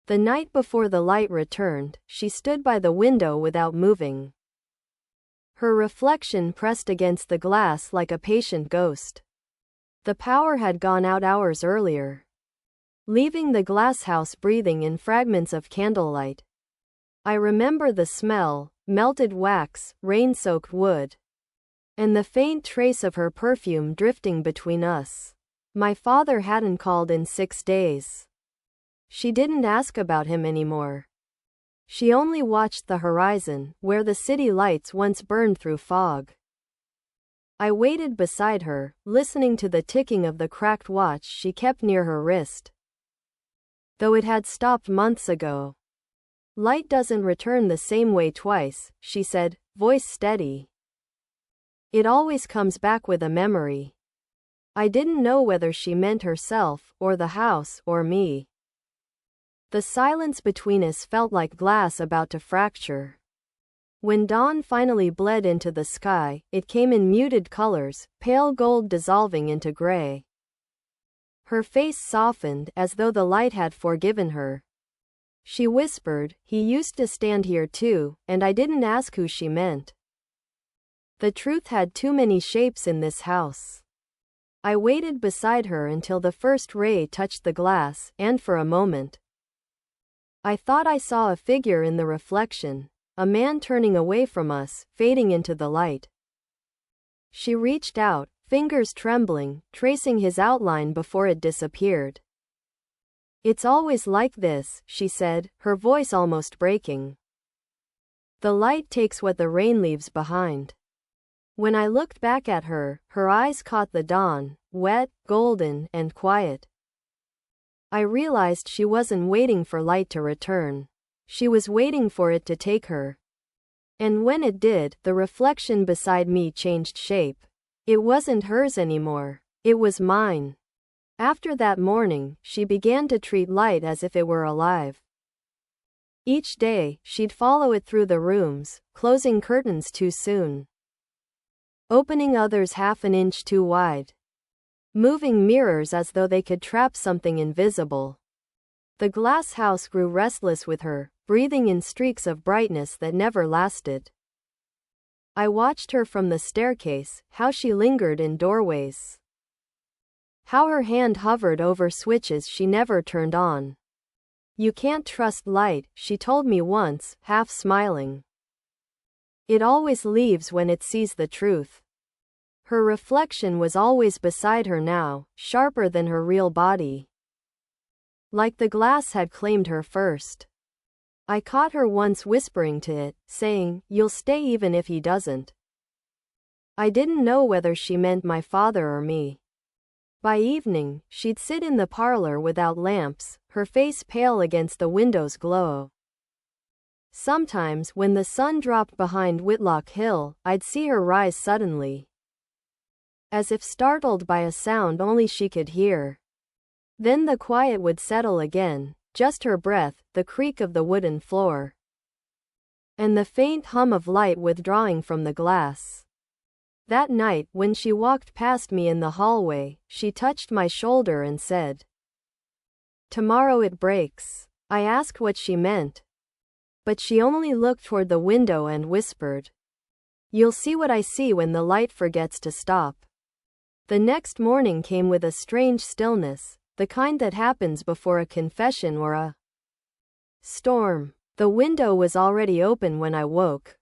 The night before the light returned, she stood by the window without moving. Her reflection pressed against the glass like a patient ghost. The power had gone out hours earlier, leaving the glass house breathing in fragments of candlelight. I remember the smell, melted wax, rain-soaked wood, and the faint trace of her perfume drifting between us. My father hadn't called in 6 days. She didn't ask about him anymore. She only watched the horizon, where the city lights once burned through fog. I waited beside her, listening to the ticking of the cracked watch she kept near her wrist, though it had stopped months ago. "Light doesn't return the same way twice," she said, voice steady. "It always comes back with a memory." I didn't know whether she meant herself, or the house, or me. The silence between us felt like glass about to fracture. When dawn finally bled into the sky, it came in muted colors, pale gold dissolving into gray. Her face softened as though the light had forgiven her. She whispered, "He used to stand here too," and I didn't ask who she meant. The truth had too many shapes in this house. I waited beside her until the first ray touched the glass, and for a moment, I thought I saw a figure in the reflection, a man turning away from us, fading into the light. She reached out, fingers trembling, tracing his outline before it disappeared. "It's always like this," she said, her voice almost breaking. "The light takes what the rain leaves behind." When I looked back at her, her eyes caught the dawn, wet, golden, and quiet. I realized she wasn't waiting for light to return. She was waiting for it to take her. And when it did, the reflection beside me changed shape. It wasn't hers anymore. It was mine. After that morning, she began to treat light as if it were alive. Each day, she'd follow it through the rooms, closing curtains too soon, opening others half an inch too wide, moving mirrors as though they could trap something invisible. The glass house grew restless with her, breathing in streaks of brightness that never lasted. I watched her from the staircase, how she lingered in doorways, how her hand hovered over switches she never turned on. "You can't trust light," she told me once, half smiling. "It always leaves when it sees the truth." Her reflection was always beside her now, sharper than her real body, like the glass had claimed her first. I caught her once whispering to it, saying, "You'll stay even if he doesn't." I didn't know whether she meant my father or me. By evening, she'd sit in the parlor without lamps, her face pale against the window's glow. Sometimes, when the sun dropped behind Whitlock Hill, I'd see her rise suddenly, as if startled by a sound only she could hear. Then the quiet would settle again, just her breath, the creak of the wooden floor, and the faint hum of light withdrawing from the glass. That night, when she walked past me in the hallway, she touched my shoulder and said, "Tomorrow it breaks." I asked what she meant, but she only looked toward the window and whispered, "You'll see what I see when the light forgets to stop." The next morning came with a strange stillness, the kind that happens before a confession or a storm. The window was already open when I woke,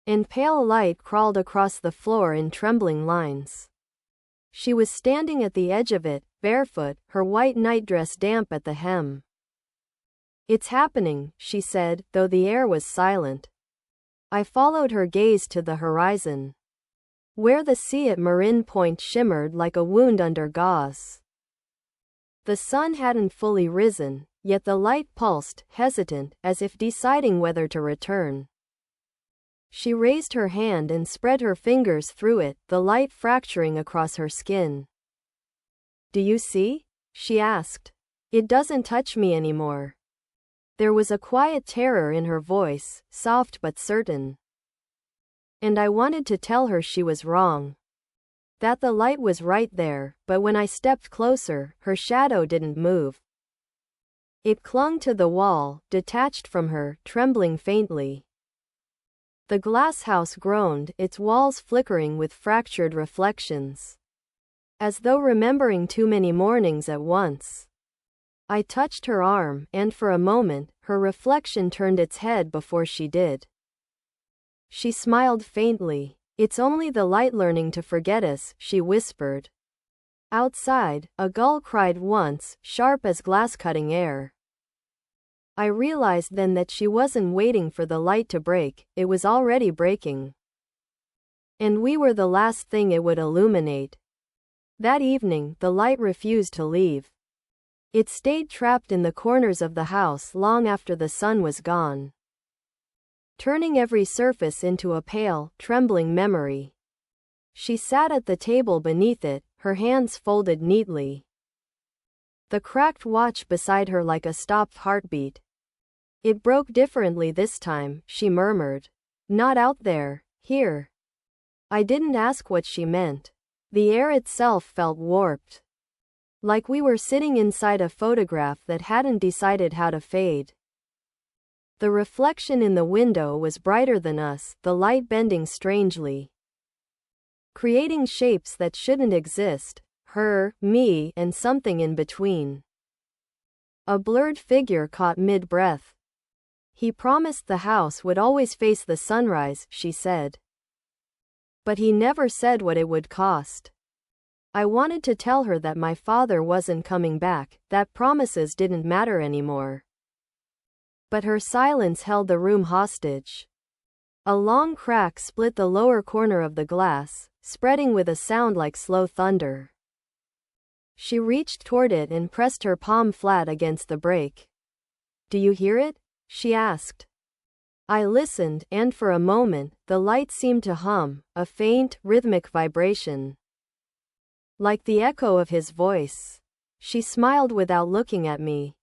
and pale light crawled across the floor in trembling lines. She was standing at the edge of it, barefoot, her white nightdress damp at the hem. "It's happening," she said, though the air was silent. I followed her gaze to the horizon, where the sea at Marin Point shimmered like a wound under gauze. The sun hadn't fully risen, yet the light pulsed, hesitant, as if deciding whether to return. She raised her hand and spread her fingers through it, the light fracturing across her skin. "Do you see?" she asked. "It doesn't touch me anymore." There was a quiet terror in her voice, soft but certain. And I wanted to tell her she was wrong, that the light was right there, but when I stepped closer, her shadow didn't move. It clung to the wall, detached from her, trembling faintly. The glass house groaned, its walls flickering with fractured reflections. As though remembering too many mornings at once. I touched her arm, and for a moment, her reflection turned its head before she did. She smiled faintly. "It's only the light learning to forget us," she whispered. Outside, a gull cried once, sharp as glass-cutting air. I realized then that she wasn't waiting for the light to break, it was already breaking. And we were the last thing it would illuminate. That evening, the light refused to leave. It stayed trapped in the corners of the house long after the sun was gone, turning every surface into a pale, trembling memory. She sat at the table beneath it, her hands folded neatly. The cracked watch beside her like a stopped heartbeat. "It broke differently this time," she murmured. "Not out there, here." I didn't ask what she meant. The air itself felt warped. Like we were sitting inside a photograph that hadn't decided how to fade. The reflection in the window was brighter than us, the light bending strangely, creating shapes that shouldn't exist, her, me, and something in between. A blurred figure caught mid-breath. "He promised the house would always face the sunrise," she said. "But he never said what it would cost." I wanted to tell her that my father wasn't coming back, that promises didn't matter anymore. But her silence held the room hostage. A long crack split the lower corner of the glass, spreading with a sound like slow thunder. She reached toward it and pressed her palm flat against the break. "Do you hear it?" she asked. I listened, and for a moment, the light seemed to hum, a faint, rhythmic vibration. Like the echo of his voice. She smiled without looking at me.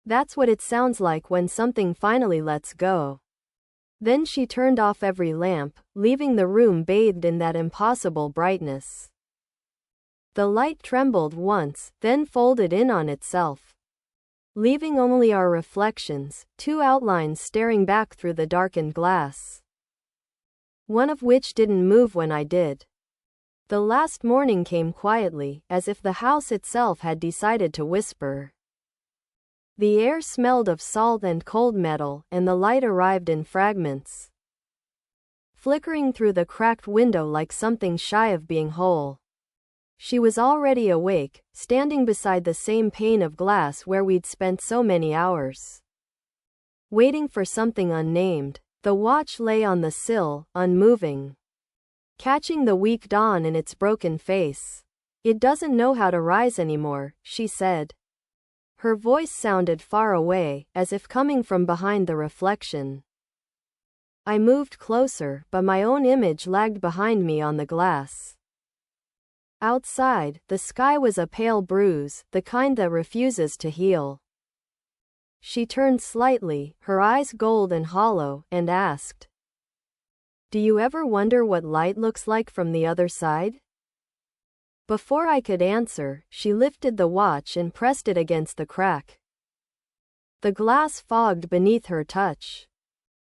"That's what it sounds like when something finally lets go." Then she turned off every lamp, leaving the room bathed in that impossible brightness. The light trembled once, then folded in on itself, leaving only our reflections, two outlines staring back through the darkened glass. One of which didn't move when I did. The last morning came quietly, as if the house itself had decided to whisper. The air smelled of salt and cold metal, and the light arrived in fragments, flickering through the cracked window like something shy of being whole. She was already awake, standing beside the same pane of glass where we'd spent so many hours, waiting for something unnamed. The watch lay on the sill, unmoving, catching the weak dawn in its broken face. "It doesn't know how to rise anymore," she said. Her voice sounded far away, as if coming from behind the reflection. I moved closer, but my own image lagged behind me on the glass. Outside, the sky was a pale bruise, the kind that refuses to heal. She turned slightly, her eyes gold and hollow, and asked, "Do you ever wonder what light looks like from the other side?" Before I could answer, she lifted the watch and pressed it against the crack. The glass fogged beneath her touch.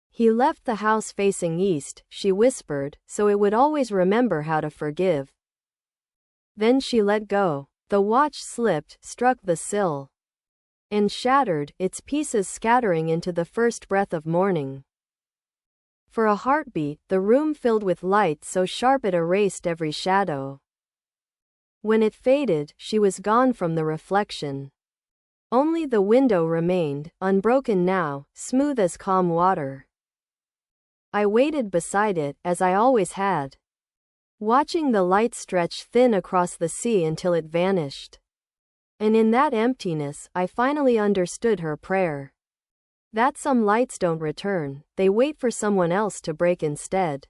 "He left the house facing east," she whispered, "so it would always remember how to forgive." Then she let go. The watch slipped, struck the sill, and shattered, its pieces scattering into the first breath of morning. For a heartbeat, the room filled with light so sharp it erased every shadow. When it faded, she was gone from the reflection. Only the window remained, unbroken now, smooth as calm water. I waited beside it, as I always had, watching the light stretch thin across the sea until it vanished. And in that emptiness, I finally understood her prayer. That some lights don't return, they wait for someone else to break instead.